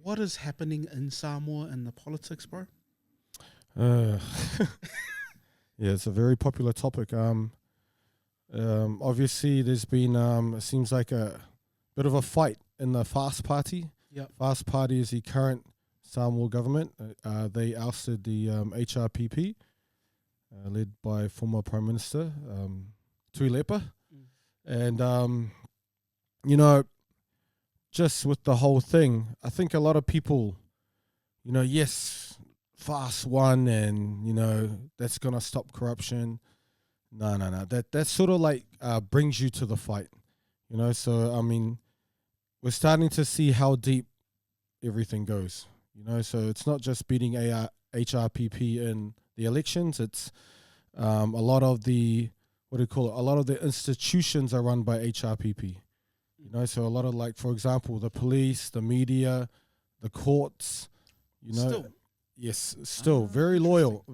what is happening in Samoa and the politics, bro? Yeah, it's a very popular topic. Obviously, there's been it seems like a bit of a fight in the Fast Party. Yep. Fast Party is the current Samoa government. They ousted the HRPP, led by former Prime Minister Tuilepa. And, just with the whole thing, I think a lot of people, yes, Fast won and, that's going to stop corruption. No. That sort of like brings you to the fight, So, I mean, we're starting to see how deep everything goes, So it's not just beating HRPP in the elections. It's a lot of the, a lot of the institutions are run by HRPP, So a lot of, like, for example, the police, the media, the courts, Still. Yes, still very loyal.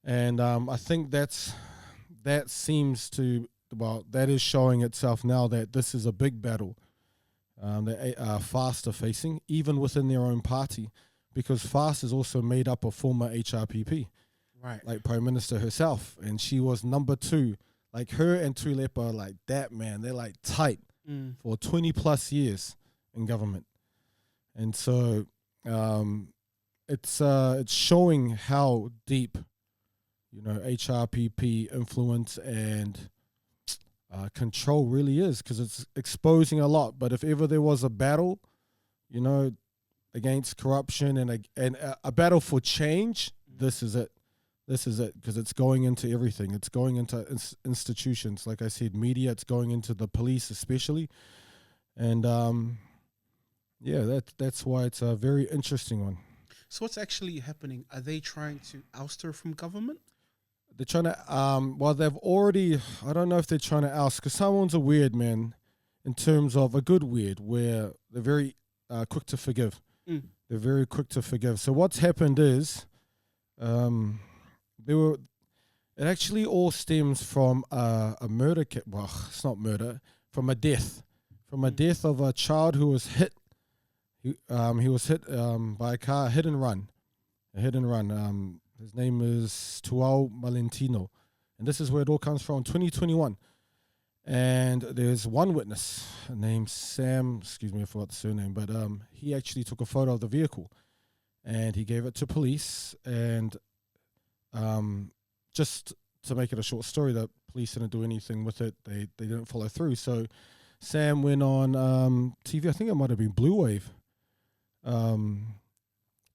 And I think that is showing itself now that this is a big battle that FAST are facing, even within their own party, because FAST is also made up of former HRPP, right? Like Prime Minister herself, and she was number 2. Like her and Tuilepa are like that, man. They're like tight for 20 plus years in government, and so it's showing how deep HRPP influence and control really is, because it's exposing a lot. But if ever there was a battle, against corruption and a battle for change, this is it. This is it, because it's going into everything. It's going into institutions, like I said, media. It's going into the police, especially, and that's why it's a very interesting one. So what's actually happening? Are they trying to oust her from government? They're trying to, they've already, I don't know if they're trying to oust, because someone's a weird, man, in terms of a good weird, where they're very quick to forgive. They're very quick to forgive. So what's happened is, it actually all stems from a murder, it's not murder, from a death of a child who was hit. He was hit by a car, a hit and run. His name is Tuao Malentino. And this is where it all comes from, 2021. And there's one witness named Sam, excuse me, I forgot the surname, but he actually took a photo of the vehicle and he gave it to police. And just to make it a short story, the police didn't do anything with it. They didn't follow through. So Sam went on TV, I think it might have been Blue Wave.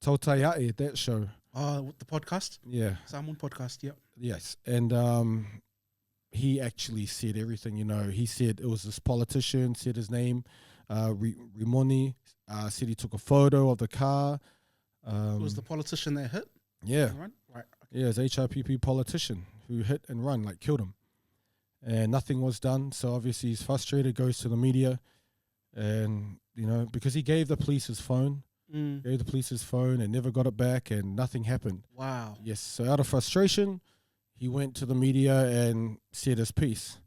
Tautaiae, that show. The podcast? Yeah. Samoan podcast, yep. Yes. And he actually said everything, He said it was this politician, said his name, Rimoni, said he took a photo of the car. It was the politician that hit? Yeah. Right? Okay. Yeah, it's HRPP politician who hit and run, like killed him. And nothing was done. So obviously he's frustrated, goes to the media, and, because he gave the police his phone, and never got it back, and nothing happened. Wow. Yes. So out of frustration, he went to the media and said his piece.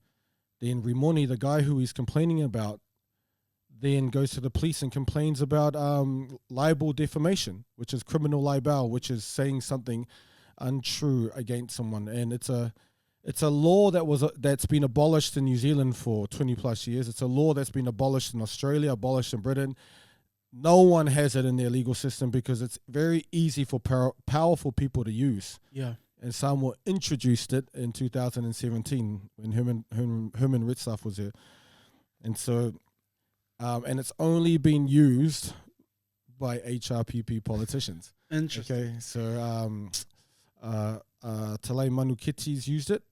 Then Rimoni, the guy who he's complaining about, then goes to the police and complains about libel defamation, which is criminal libel, which is saying something untrue against someone. And it's a law that's been abolished in New Zealand for 20 plus years. It's a law that's been abolished in Australia, abolished in Britain. No one has it in their legal system because it's very easy for powerful people to use. Yeah. And Samoa introduced it in 2017 when Herman Ritzaf was here. And so, and it's only been used by HRPP politicians. Interesting. Okay, so Talai Manukiti's used it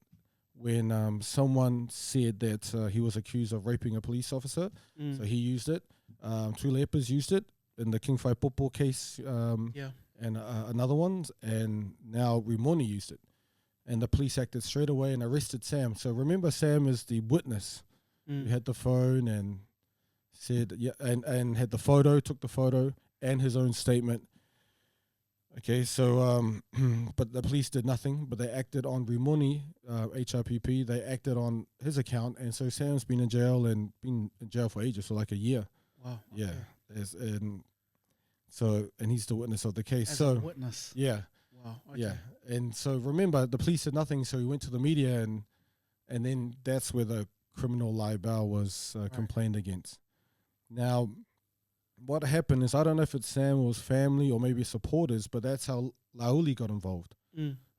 when someone said that he was accused of raping a police officer. So he used it. Tuilepa's used it in the King Whaipopo case. And another one, and now Rimoni used it. And the police acted straight away and arrested Sam. So remember, Sam is the witness who had the phone and said, and had the photo, took the photo, and his own statement. Okay, so, but the police did nothing, but they acted on Rimoni, HRPP, they acted on his account, and so Sam's been in jail for ages, for like a year. Wow. Yeah, and So, and he's the witness of the case. As so, a witness. yeah, Wow. Okay. yeah. And so, remember, the police said nothing, so he went to the media, and then that's where the criminal libel was complained against. Now, what happened is, I don't know if it's Samuel's family or maybe supporters, but that's how Lauli got involved.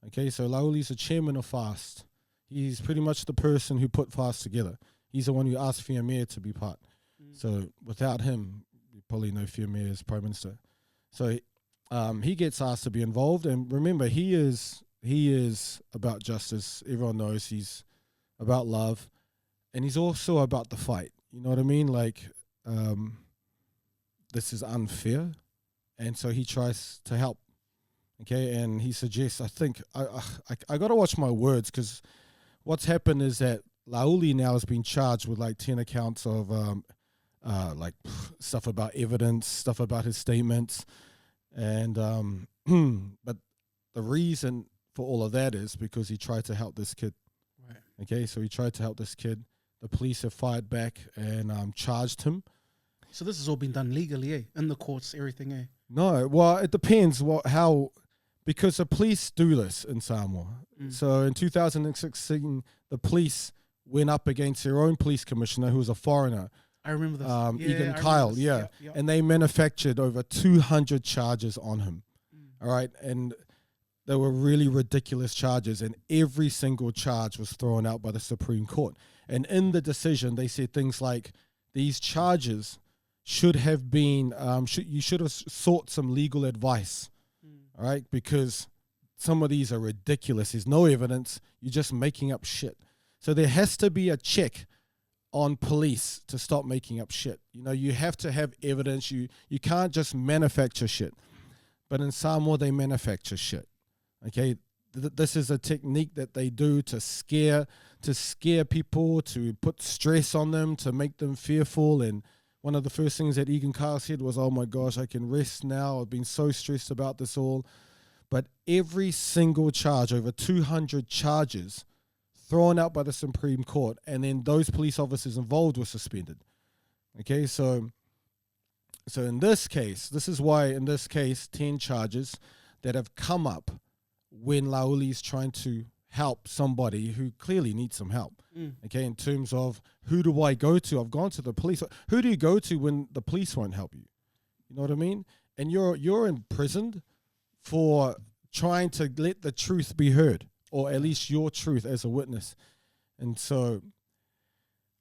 Okay, so Lauli's the chairman of FAST. He's pretty much the person who put FAST together. He's the one who asked Fiamere to be part. So without him, you probably know Fiamere as Prime Minister. So he gets asked to be involved, and remember, he is about justice. Everyone knows he's about love, and he's also about the fight. You know what I mean? Like, this is unfair, and so he tries to help. Okay, and he suggests, I think, I got to watch my words, because what's happened is that Lauli now has been charged with like 10 accounts of like stuff about evidence, stuff about his statements, and but the reason for all of that is because he tried to help this kid. Right. Okay, so he tried to help this kid. The police have fired back and charged him. So this has all been done legally, in the courts, everything, No, well, it depends how, because the police do this in Samoa. So in 2016, the police went up against their own police commissioner, who was a foreigner. I remember this. Egan Kyle, Yep. And they manufactured over 200 charges on him. All right, and they were really ridiculous charges, and every single charge was thrown out by the Supreme Court. And in the decision, they said things like, these charges should have been, you should have sought some legal advice, all right, because some of these are ridiculous. There's no evidence. You're just making up shit. So there has to be a check on police to stop making up shit. You know, you have to have evidence. You can't just manufacture shit. But in Samoa, they manufacture shit. Okay, this is a technique that they do to scare people, to put stress on them, to make them fearful. And one of the first things that Egan Kyle said was, "Oh my gosh, I can rest now. I've been so stressed about this all." But every single charge, over 200 charges, thrown out by the Supreme Court, and then those police officers involved were suspended. Okay, so in this case, this is why in this case, 10 charges that have come up when Lauli is trying to help somebody who clearly needs some help. Okay, in terms of, who do I go to? I've gone to the police. Who do you go to when the police won't help you? You know what I mean? And you're imprisoned for trying to let the truth be heard, or at least your truth as a witness. And so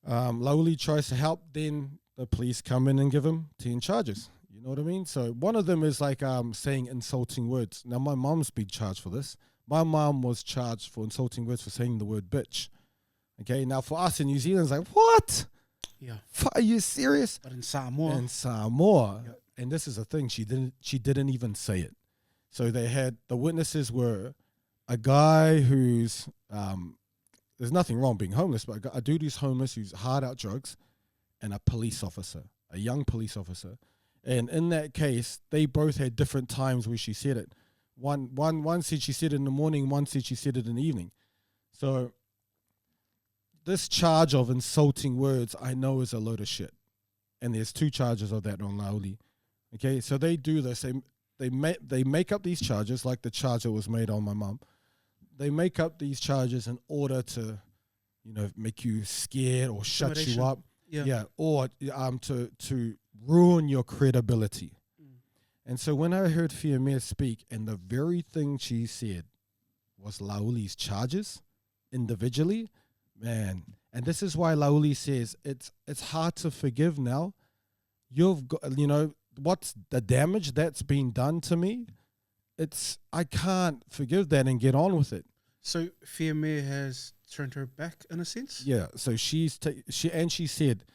Lauli tries to help, then the police come in and give him 10 charges. You know what I mean? So one of them is like saying insulting words. Now, my mom's been charged for this. My mom was charged for insulting words for saying the word bitch. Okay, now for us in New Zealand, it's like, what? Yeah. Are you serious? But in Samoa. Yep. And this is the thing, she didn't even say it. So they had, the witnesses were a guy who's, there's nothing wrong being homeless, but a dude who's homeless, who's hard out drugs, and a police officer, a young police officer. And in that case, they both had different times where she said it. One said she said it in the morning, one said she said it in the evening. So this charge of insulting words, I know, is a load of shit. And there's 2 charges of that on Lauli. Okay, so they do this. They make up these charges, like the charge that was made on my mum. They make up these charges in order to, you know, make you scared or shut you up. Yeah, or to ruin your credibility. And so when I heard Fiamere speak, and the very thing she said was Lauli's charges individually, man. And this is why Lauli says it's hard to forgive now. You've got, you know, what's the damage that's been done to me? I can't forgive that and get on with it. So Fiamere has turned her back in a sense? Yeah, so she said,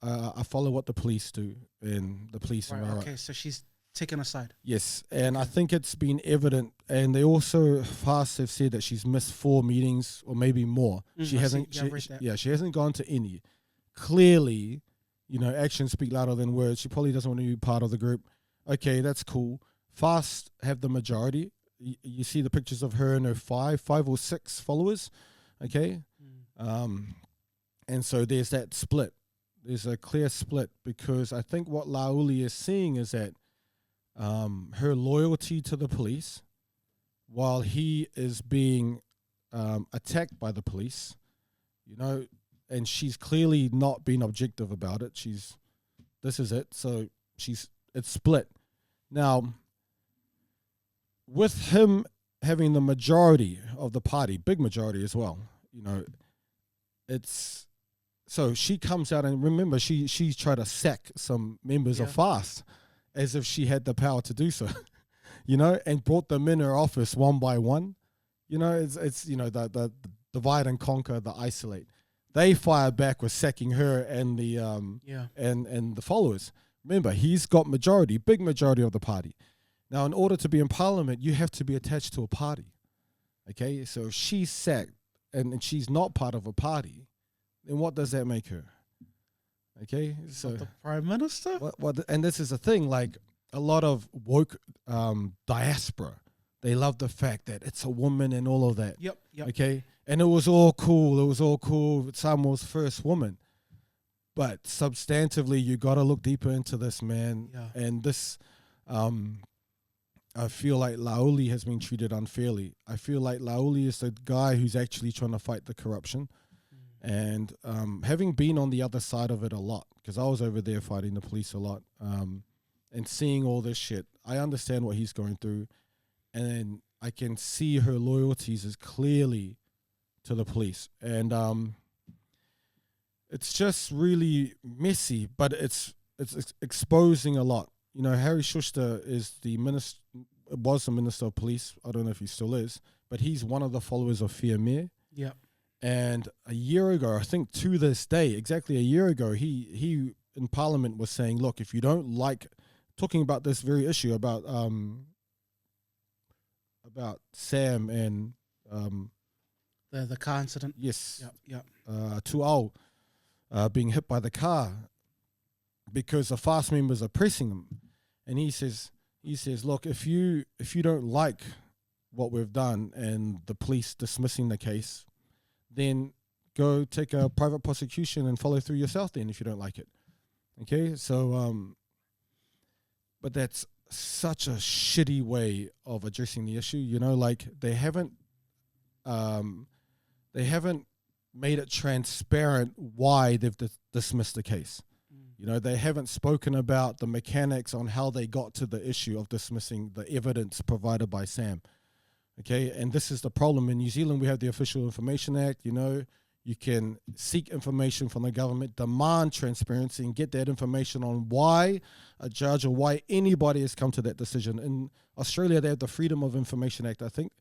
I follow what the police do, and the police are right. Okay, so she's taken aside. Yes, and I think it's been evident, and they also FAST have said that she's missed 4 meetings or maybe more. She hasn't gone to any. Clearly, you know, actions speak louder than words. She probably doesn't want to be part of the group. Okay, that's cool. FAST have the majority. You see the pictures of her and her 5 or 6 followers. Okay, and so there's that split. There's a clear split, because I think what Lauli is seeing is that her loyalty to the police while he is being attacked by the police, and she's clearly not being objective about it. This is it. So it's split. Now, with him having the majority of the party, big majority as well, so she comes out, and remember, she tried to sack some members of FAST as if she had the power to do so, and brought them in her office one by one. It's the divide and conquer, the isolate. They fire back with sacking her and the and the followers. Remember, he's got big majority of the party. Now, in order to be in parliament, you have to be attached to a party. Okay, so if she's sacked and she's not part of a party, then what does that make her? Okay, so the prime minister. And this is the thing, like a lot of woke diaspora, they love the fact that it's a woman and all of that. Yep. Okay, and it was all cool. Samoa's first woman, but substantively, you got to look deeper into this, man. Yeah. And this, I feel like Lauli has been treated unfairly. I feel like Lauli is the guy who's actually trying to fight the corruption. And having been on the other side of it a lot, because I was over there fighting the police a lot, and seeing all this shit, I understand what he's going through. And I can see her loyalties as clearly to the police. And it's just really messy, but it's exposing a lot. Harry Schuster was the Minister of Police. I don't know if he still is, but he's one of the followers of Fiamere. Yeah. And a year ago, I think to this day, exactly a year ago, he in Parliament was saying, look, if you don't like, talking about this very issue about Sam and the car incident. Yes. Yep. Tuao being hit by the car because the FAST members are pressing him. And he says, look, if you don't like what we've done and the police dismissing the case, then go take a private prosecution and follow through yourself then if you don't like it. Okay, so but that's such a shitty way of addressing the issue. Like they haven't made it transparent why they've dismissed the case. They haven't spoken about the mechanics on how they got to the issue of dismissing the evidence provided by Sam. Okay, and this is the problem. In New Zealand, we have the Official Information Act. You can seek information from the government, demand transparency, and get that information on why a judge or why anybody has come to that decision. In Australia, they have the Freedom of Information Act, I think.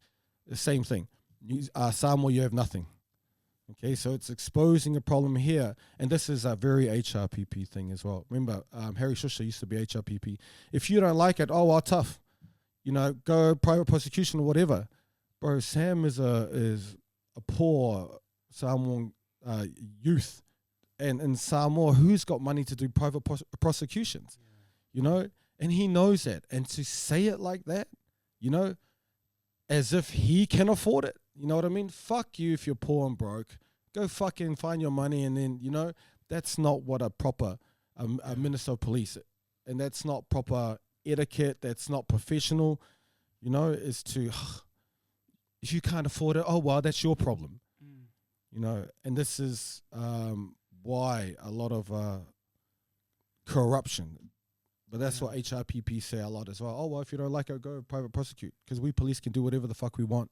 The same thing. Samoa, you have nothing. Okay, so it's exposing a problem here. And this is a very HRPP thing as well. Remember, Harry Schuster used to be HRPP. If you don't like it, tough. Go private prosecution or whatever. Bro, Sam is a poor Samoan youth. And in Samoa, who's got money to do private prosecutions? And he knows that. And to say it like that, as if he can afford it. You know what I mean? Fuck you if you're poor and broke. Go fucking find your money, and then, that's not what a proper a Minister of Police, and that's not proper etiquette. That's not professional. Is to, if you can't afford it, that's your problem. And this is why a lot of corruption. But that's what HRPP say a lot as well. If you don't like it, go private prosecute, because we police can do whatever the fuck we want,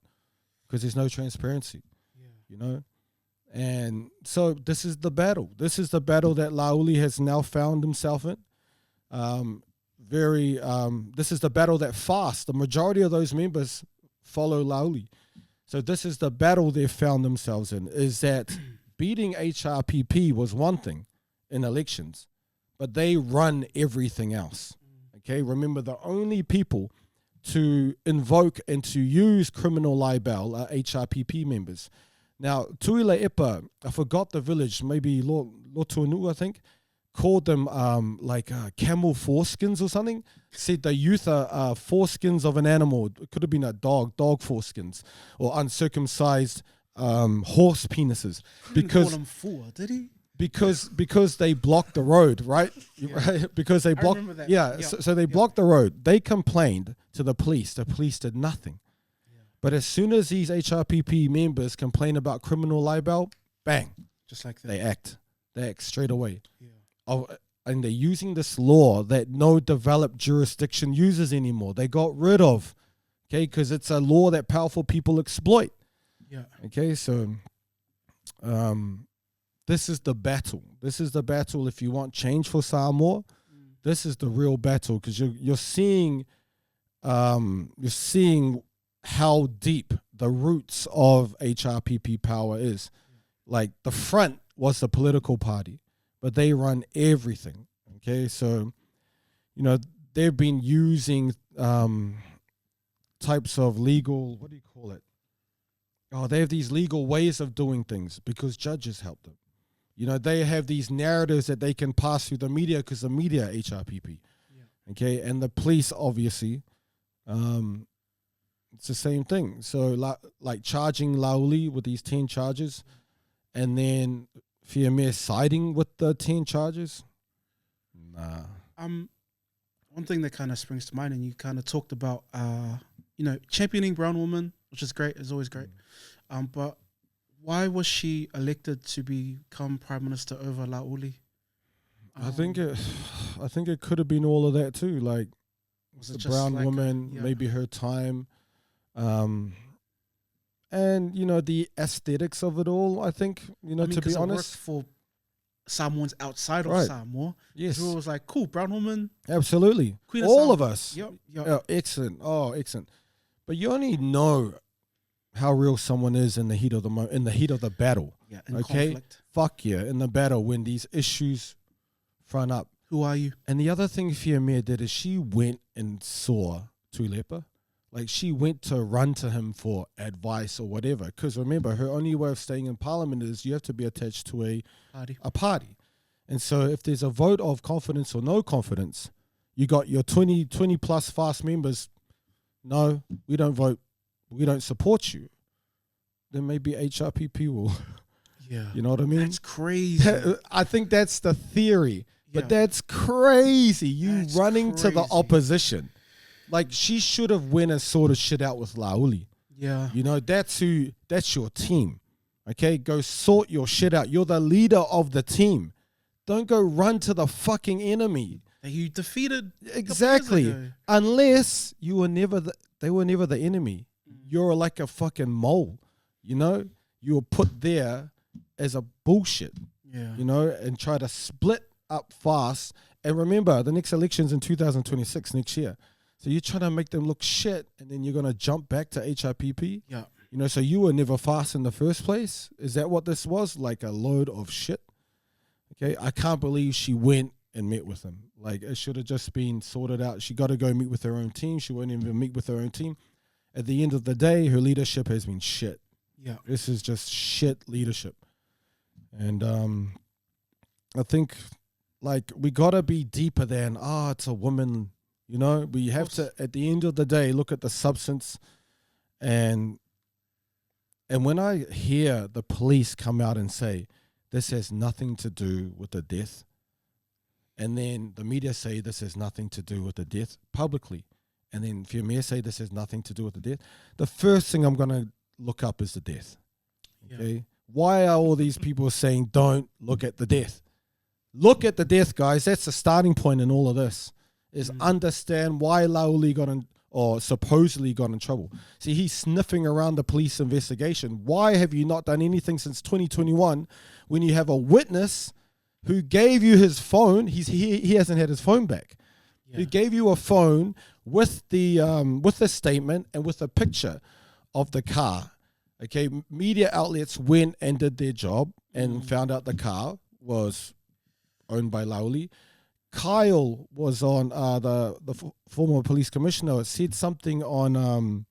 because there's no transparency. And so this is the battle. This is the battle that Lauli has now found himself in. This is the battle that FAST, the majority of those members follow Lauli. So this is the battle they've found themselves in, is that beating HRPP was one thing in elections, but they run everything else. Okay, remember, the only people to invoke and to use criminal libel are HRPP members. Now, Tuila Epa, I forgot the village, maybe Lotuanu, I think, called them camel foreskins or something. Said the youth are foreskins of an animal. It could have been a dog foreskins, or uncircumcised horse penises. He didn't call them four, did he? because they blocked the road, right? Right? Because they blocked. remember that. Yeah. Yeah. So they blocked the road. They complained to the police. The police did nothing. Yeah. But as soon as these HRPP members complain about criminal libel, bang, Just like that. they act. They act straight away. Yeah. Oh, and they're using this law that no developed jurisdiction uses anymore. They got rid of, okay, because it's a law that powerful people exploit. Yeah. Okay, so this is the battle. This is the battle if you want change for Samoa. This is the real battle because you're seeing how deep the roots of HRPP power is. Like the front was the political party, but they run everything. Okay, so they've been using types of legal, what do you call it? Oh, they have these legal ways of doing things because judges help them. They have these narratives that they can pass through the media because the media are HRPP. Yeah. Okay, and the police, obviously, it's the same thing. So, like charging Lauli with these 10 charges, and then Fiamere siding with the 10 charges? Nah. One thing that kind of springs to mind, and you kind of talked about, championing brown women, which is great, is always great. But why was she elected to become prime minister over Lauli? I think it could have been all of that too. Like was the it just brown like woman, maybe her time, and the aesthetics of it all. I think to be honest, it worked for Samoans outside of Right. Samoa. yes, It was like, cool, brown woman, absolutely, Queen all of of us. Yep. Oh, excellent. Oh, excellent. But you only know how real someone is in the heat of the battle. Yeah, in Okay. conflict. Fuck yeah, in the battle when these issues front up. Who are you? And the other thing Fiamere did is she went and saw Tuilepa. Like she went to run to him for advice or whatever. Because remember, her only way of staying in parliament is you have to be attached to a party. And so if there's a vote of confidence or no confidence, you got your 20 plus fast members, no, we don't vote, we don't support you. Then maybe HRPP will. Yeah. You know what I mean? That's crazy. I think that's the theory. But Yeah. that's crazy. You That's running to the crazy. opposition. Like she should have went and sorted shit out with Lauli. Yeah. That's your team. Okay? Go sort your shit out. You're the leader of the team. Don't go run to the fucking enemy. That you defeated a couple Exactly. years ago. Unless they were never the enemy. You're like a fucking mole. You were put there as a bullshit. Yeah. And try to split up fast. And remember, the next election's in 2026 next year. So you're trying to make them look shit, and then you're going to jump back to HRPP. Yeah. So you were never fast in the first place. Is that what this was? Like a load of shit? Okay, I can't believe she went and met with him. Like it should have just been sorted out. She got to go meet with her own team. She won't even meet with her own team. At the end of the day, her leadership has been shit. Yeah. This is just shit leadership. And I think like we got to be deeper than, it's a woman, we have to, at the end of the day, look at the substance. And when I hear the police come out and say, this has nothing to do with the death, and then the media say this has nothing to do with the death publicly, and then Fiamere say this has nothing to do with the death, the first thing I'm going to look up is the death. Okay? Yeah. Why are all these people saying don't look at the death? Look at the death, guys. That's the starting point in all of this, is understand why Lauli got in, or supposedly got in trouble. See, he's sniffing around the police investigation. Why have you not done anything since 2021 when you have a witness who gave you his phone? He hasn't had his phone back. Yeah. Who gave you a phone with the statement and with a picture of the car. Okay, media outlets went and did their job and found out the car was owned by Lauli. Kyle was on the former police commissioner, said something on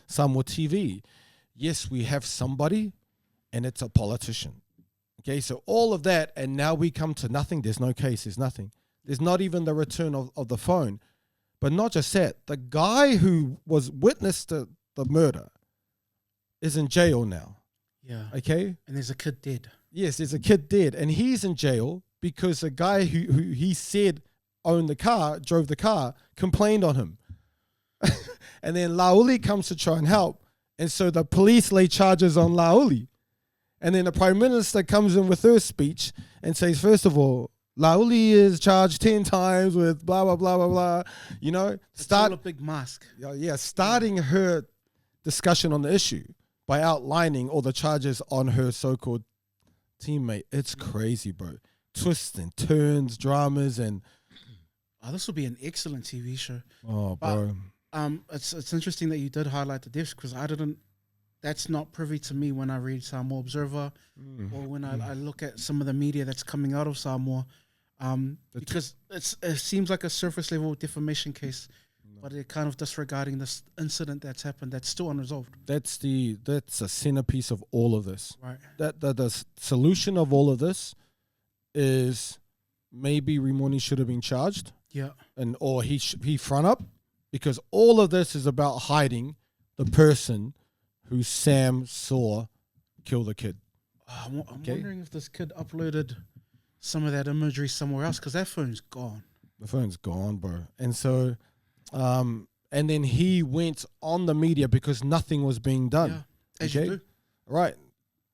Samoa TV. Yes, we have somebody, and it's a politician. Okay, so all of that, and now we come to nothing. There's no case. There's nothing. There's not even the return of the phone. But not just that, the guy who was witness to the murder is in jail now. Yeah. Okay? And there's a kid dead. Yes, there's a kid dead, and he's in jail because a guy who he said owned the car, drove the car, complained on him. And then Lauli comes to try and help. And so the police lay charges on Lauli. And then the Prime Minister comes in with her speech and says, first of all, Lauli is charged 10 times with blah, blah, blah, blah, blah. You know, It's all a big mask. Yeah, starting her discussion on the issue by outlining all the charges on her so-called teammate. It's crazy, bro. Twists and turns, dramas, and this will be an excellent TV show. oh, bro. It's interesting that you did highlight the deaths because that's not privy to me when I read Samoa Observer or when I look at some of the media that's coming out of Samoa. Because it seems like a surface level defamation case, but they're kind of disregarding this incident that's happened that's still unresolved. That's a centerpiece of all of this. Right. The solution of all of this is maybe Rimoni should have been charged. Yeah. Or he front up, because all of this is about hiding the person who Sam saw kill the kid. I'm wondering if this kid uploaded some of that imagery somewhere else because that phone's gone. The phone's gone, bro. And so, and then he went on the media because nothing was being done. Yeah, as you do. Right.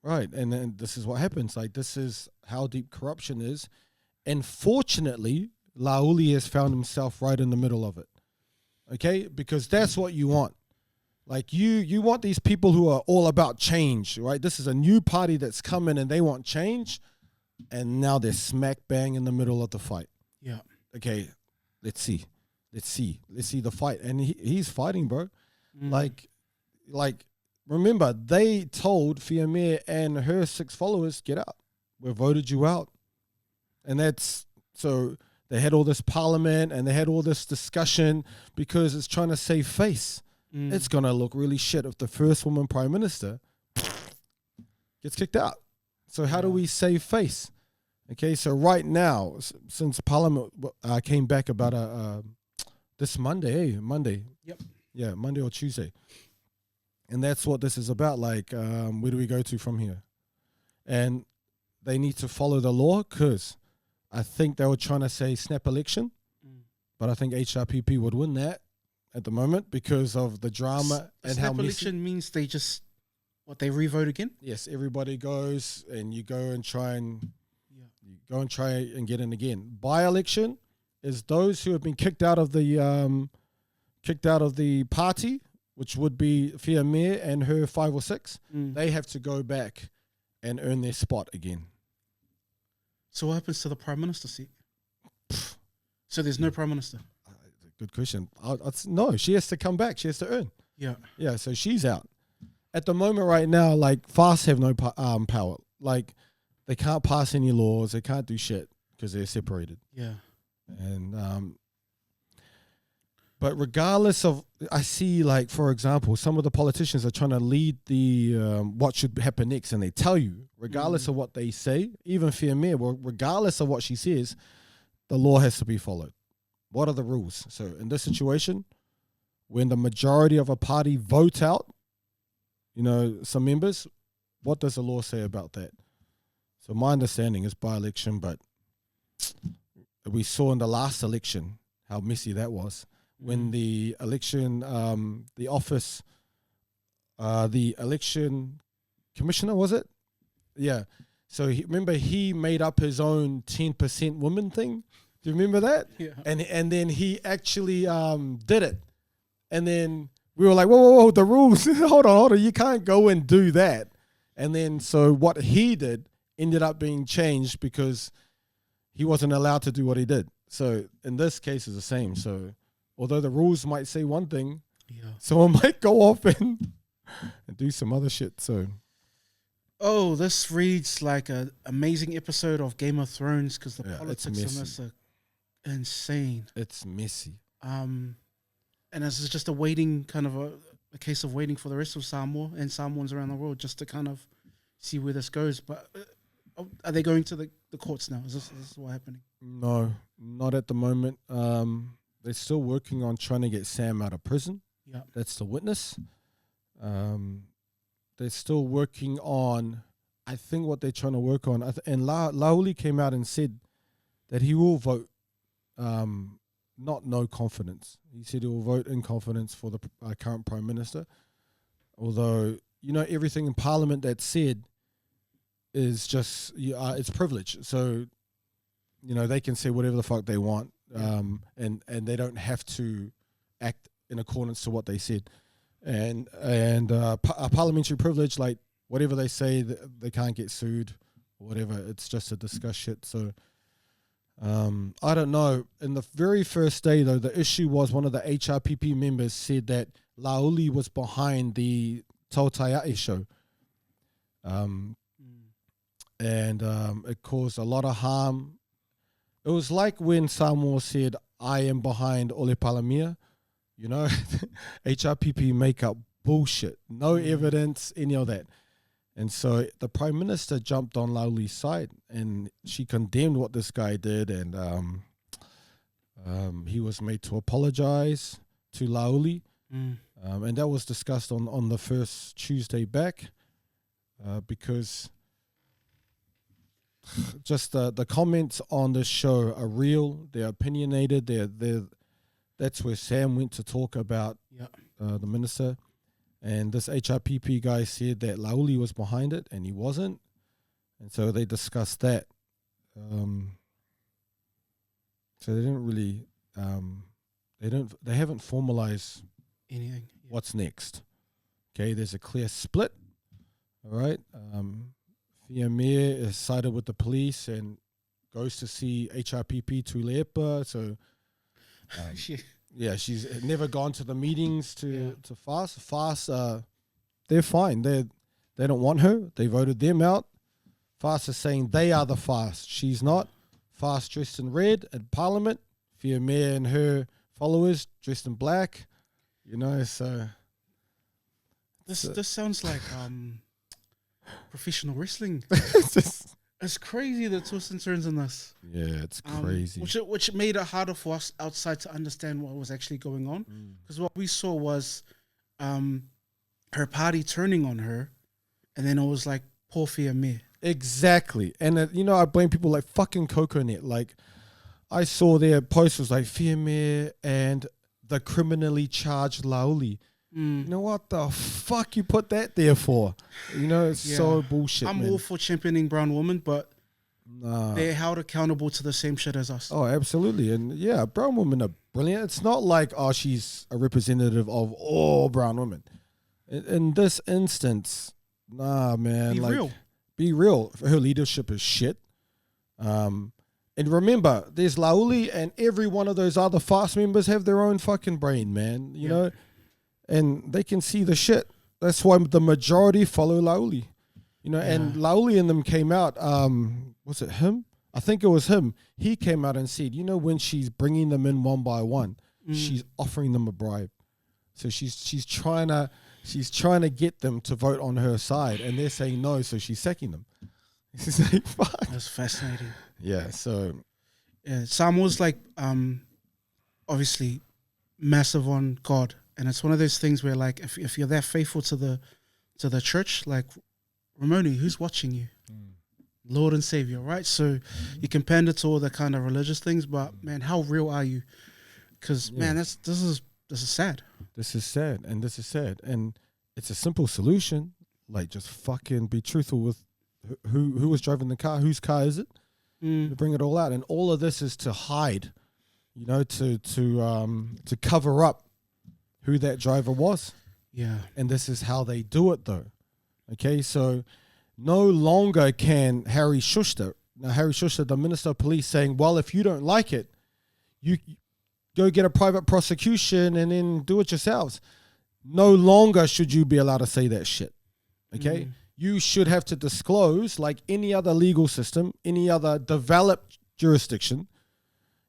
And then this is what happens. Like, this is how deep corruption is. And fortunately, Lauli has found himself right in the middle of it. Okay? Because that's what you want. Like, you want these people who are all about change, right? This is a new party that's coming and they want change. And now they're smack bang in the middle of the fight. Yeah. Okay, let's see the fight. And he's fighting, bro. Like, remember, they told Fiamere and her 6 followers, get out. We voted you out. And that's, so they had all this parliament and they had all this discussion because it's trying to save face. It's going to look really shit if the first woman prime minister gets kicked out. So how do we save face? Okay, so right now, since Parliament came back about this Monday, Monday. Yep. Yeah, Monday or Tuesday. And that's what this is about. Like, where do we go to from here? And they need to follow the law because I think they were trying to say snap election, but I think HRPP would win that at the moment because of the drama and how snap election means they just they revote again. Yes, everybody goes and you go and try and get in again. By-election is those who have been kicked out of the party, which would be Fiamere and her 5 or 6. They have to go back and earn their spot again. So what happens to the prime minister seat? So there's no prime minister. Good question. No, she has to come back. She has to earn. Yeah. So she's out. At the moment, right now, like, FAST have no power. Like, they can't pass any laws. They can't do shit because they're separated. Yeah. And but regardless of, I see, like, for example, some of the politicians are trying to lead the what should happen next, and they tell you, regardless of what they say, even Fiamere, regardless of what she says, the law has to be followed. What are the rules? So in this situation, when the majority of a party vote out, some members, what does the law say about that? So my understanding is by-election, but we saw in the last election how messy that was. When the election, the election commissioner, was it? Yeah. So remember, he made up his own 10% women thing. Do you remember that? Yeah. And then he actually did it. And then we were like, whoa, the rules. hold on. You can't go and do that. And then so what he did ended up being changed because he wasn't allowed to do what he did. So in this case, it's the same. So although the rules might say one thing, someone might go off and do some other shit. So, this reads like an amazing episode of Game of Thrones because the politics in this are insane. It's messy. And it's just a waiting kind of a case of waiting for the rest of Samoa and Samoans around the world just to kind of see where this goes. But are they going to the courts now? Is this what happening? No, not at the moment. They're still working on trying to get Sam out of prison. Yeah. That's the witness. They're still working on I think what they're trying to work on, and Lauli came out and said that he will vote not no confidence. He said he will vote in confidence for the current Prime Minister. Although, everything in Parliament that's said is just, it's privilege. So, they can say whatever the fuck they want, and they don't have to act in accordance to what they said. And a parliamentary privilege, like whatever they say, they can't get sued or whatever. It's just to discuss shit. So, I don't know. In the very first day, though, the issue was one of the HRPP members said that Lauli was behind the Tautaiae show. And it caused a lot of harm. It was like when Samoa said, I am behind Ole Palamia. HRPP make up bullshit. No evidence, any of that. And so the Prime Minister jumped on Lauli's side and she condemned what this guy did, and he was made to apologize to Lauli. And that was discussed on the first Tuesday back because just the comments on this show are real. They're opinionated. That's where Sam went to talk about the minister. And this HRPP guy said that Lauli was behind it, and he wasn't. And so they discussed that. So they didn't really, they haven't formalized anything. What's next. Okay, there's a clear split. All right. Fiamere is sided with the police and goes to see HRPP Tuilepa. So, she's never gone to the meetings to FAST. FAST, they're fine. They don't want her. They voted them out. FAST is saying they are the FAST. She's not. FAST dressed in red at Parliament. Fiamere and her followers dressed in black. So... This sounds like professional wrestling. It's crazy the twists and turns in this. Yeah, it's crazy. Which made it harder for us outside to understand what was actually going on. Because what we saw was her party turning on her, and then it was like, poor Fiamere. Exactly. And, I blame people like fucking Coconet. Like, I saw their post was like, Fiamere and the criminally charged Lauli. What the fuck you put that there for? It's so bullshit. I'm all for championing brown women, but they're held accountable to the same shit as us. Oh, absolutely. And brown women are brilliant. It's not like, she's a representative of all brown women. In this instance, man. Be real. Her leadership is shit. And remember, there's Lauli and every one of those other FAST members have their own fucking brain, man. You know? And they can see the shit. That's why the majority follow Lauli. And Lauli and them came out. Was it him? I think it was him. He came out and said, when she's bringing them in one by one, she's offering them a bribe. So she's trying to get them to vote on her side, and they're saying no, so she's sacking them. It's like, fuck. That's fascinating. Yeah. So, Samoa's like, obviously, massive on God. And it's one of those things where, like, if you're that faithful to the church, like, Ramoni, who's watching you? Lord and Savior, right? So you can pander to all the kind of religious things, but, man, how real are you? Because, man, this is sad. This is sad, and this is sad. And it's a simple solution. Like, just fucking be truthful with who was driving the car, whose car is it? To bring it all out. And all of this is to hide, to cover up who that driver was. Yeah. And this is how they do it, though. Okay, so no longer can Harry Schuster, the Minister of Police, saying, well, if you don't like it, you go get a private prosecution and then do it yourselves. No longer should you be allowed to say that shit. Okay? You should have to disclose, like any other legal system, any other developed jurisdiction,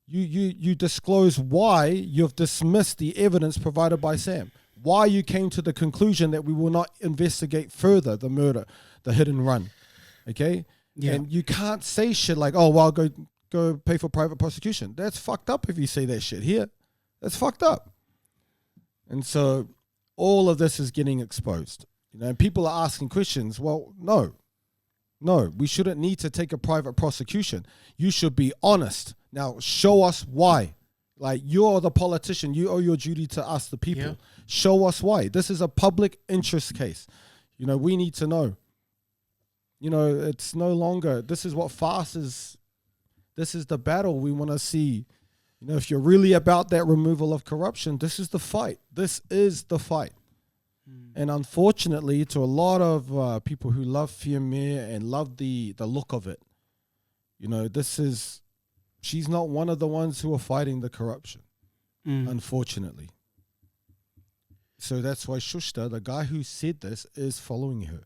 you disclose why you've dismissed the evidence provided by Sam, why you came to the conclusion that we will not investigate further the murder, the hit and run. Okay? Yeah. And you can't say shit like, oh, well, go pay for private prosecution. That's fucked up if you say that shit here. That's fucked up. And so all of this is getting exposed. And people are asking questions. Well, no. No, we shouldn't need to take a private prosecution. You should be honest. Now, show us why. Like, you're the politician. You owe your duty to us, the people. Yeah. Show us why. This is a public interest case. You know, we need to know. You know, it's no longer, this is what fast is. This is the battle we want to see. You know, if you're really about that removal of corruption, this is the fight. This is the fight. And unfortunately, to a lot of people who love Fuimaono and love the look of it, you know, she's not one of the ones who are fighting the corruption, unfortunately. So that's why Shushta, the guy who said this, is following her.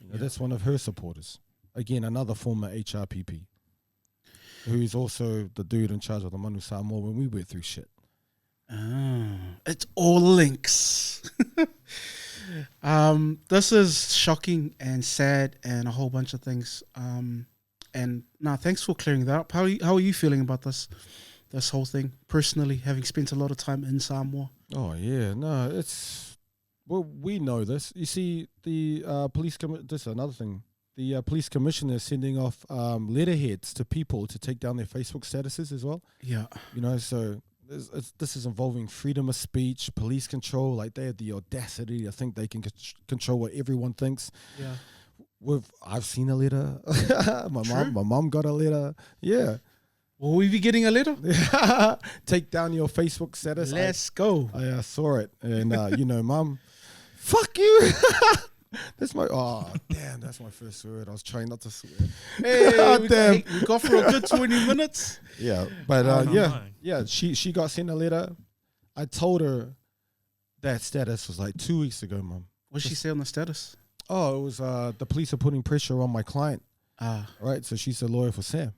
You know, that's one of her supporters. Again, another former HRPP, who is also the dude in charge of the Manu Samoa when we went through shit. It's all links. This is shocking and sad and a whole bunch of things. And thanks for clearing that up. How are you feeling about this whole thing personally, having spent a lot of time in Samoa? Oh yeah, no, we know this. You see, the police this is another thing. The police commissioner is sending off letterheads to people to take down their Facebook statuses as well. Yeah, you know, so. This is involving freedom of speech, police control. Like, they have the audacity to think they can control what everyone thinks. Yeah, I've seen a letter. my mom got a letter. Yeah. Will we be getting a letter? Take down your Facebook status. Let's go. I saw it, and you know, Mom, fuck you. That's my that's my first word. I was trying not to swear. Hey, we got for a good 20 minutes. Yeah, but she got sent a letter. I told her that status was like 2 weeks ago, Mom. What did she say on the status? Oh, it was the police are putting pressure on my client. Right. So she's a lawyer for Sam.